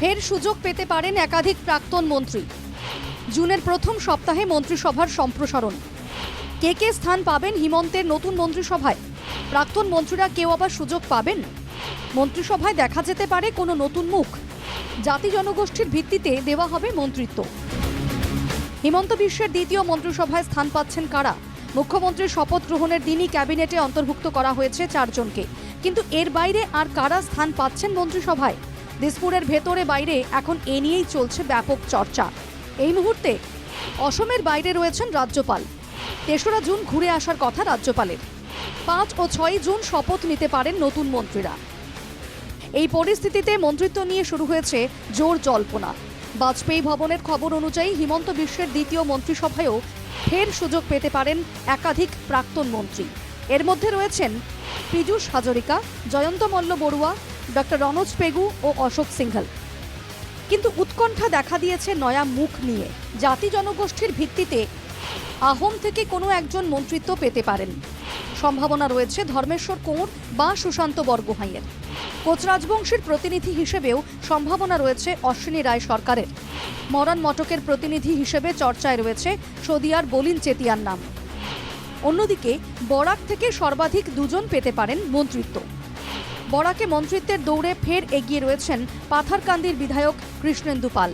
ফের সুযোগ পেতে পারেন একাধিক প্রাক্তন মন্ত্রী। জুনের প্রথম সপ্তাহে মন্ত্রিসভার সম্প্রসারণ। কে স্থান পাবেন হিমন্তের নতুন মন্ত্রিসভায়? প্রাক্তন মন্ত্রীরা কেউ আবার সুযোগ পাবেন? মন্ত্রিসভায় দেখা যেতে পারে কোনো নতুন মুখ। জাতি জনগোষ্ঠীর ভিত্তিতে দেওয়া হবে মন্ত্রিত্ব। হিমন্ত বিশ্বের দ্বিতীয় মন্ত্রিসভায় স্থান পাচ্ছেন কারা? মুখ্যমন্ত্রীর শপথ গ্রহণের দিনই ক্যাবিনেটে অন্তর্ভুক্ত করা হয়েছে 4 জনকে। কিন্তু এর বাইরে আর কারা স্থান পাচ্ছেন মন্ত্রিসভায়? দিসপুরের ভেতরে বাইরে এখন এ নিয়েই চলছে ব্যাপক চর্চা। এই মুহূর্তে অসমের বাইরে রয়েছেন রাজ্যপাল। 3রা জুন ঘুরে আসার কথা রাজ্যপালের। 5 ও 6 জুন শপথ নিতে পারেন নতুন মন্ত্রীরা। এই পরিস্থিতিতে মন্ত্রিত্ব নিয়ে শুরু হয়েছে জোর জল্পনা। বাজপেয়ী ভবনের খবর অনুযায়ী হিমন্ত বিশ্বের দ্বিতীয় মন্ত্রিসভায়ও ফের সুযোগ পেতে পারেন একাধিক প্রাক্তন মন্ত্রী। এর মধ্যে রয়েছেন পীযূষ হাজরিকা, জয়ন্ত মল্ল বড়ুয়া, ডক্টর রনোজ পেগু ও অশোক সিংঘল। কিন্তু উৎকণ্ঠা দেখা দিয়েছে নয়া মুখ নিয়ে। জাতি জনগোষ্ঠীর ভিত্তিতে আহোম থেকে কোনো একজন মন্ত্রিত্ব পেতে পারেন। সম্ভাবনা রয়েছে ধর্মেশ্বর কোঁর বা সুশান্ত বরগোহাইয়ের। কোচ রাজবংশীর প্রতিনিধি হিসেবেও সম্ভাবনা রয়েছে অশ্বিনী রায় সরকারের। মরান মটকের প্রতিনিধি হিসেবে চর্চায় রয়েছে সদিয়ার বলিন চেতিয়ার নাম। অন্যদিকে বরাক থেকে সর্বাধিক 2 জন পেতে পারেন মন্ত্রিত্ব। বরাকে মন্ত্রিত্বের দৌড়ে ফের এগিয়ে রয়েছেন পাথারকান্দির বিধায়ক কৃষ্ণেন্দু পাল।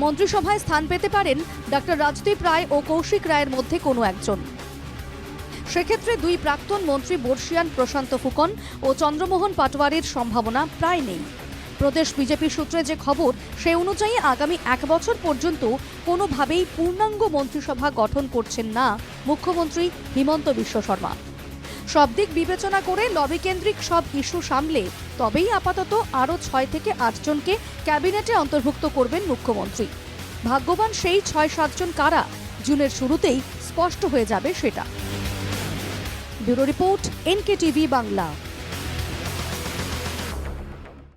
মন্ত্রিসভায় স্থান পেতে পারেন ডক্টর রাজদীপ রায় ও কৌশিক রায়ের মধ্যে কোনো একজন। সেক্ষেত্রে 2 প্রাক্তন মন্ত্রী বর্ষিয়ান প্রশান্ত ফুকন ও চন্দ্রমোহন পাটোয়ারির সম্ভাবনা প্রায় নেই। প্রদেশ বিজেপি সূত্রে যে খবর, সে অনুযায়ী আগামী 1 বছর পর্যন্ত কোনোভাবেই পূর্ণাঙ্গ মন্ত্রিসভা গঠন করছেন না মুখ্যমন্ত্রী হিমন্ত বিশ্ব শর্মা। সব দিক বিবেচনা করে লবিকেন্দ্রিক সব ইস্যু সামলে তবেই আপাতত আরও 6 থেকে 8 জনকে ক্যাবিনেটে অন্তর্ভুক্ত করবেন মুখ্যমন্ত্রী। ভাগ্যবান সেই 6-7 জন কারা, জুনের শুরুতেই স্পষ্ট হয়ে যাবে সেটা। Bureau report, NKTV Bangla.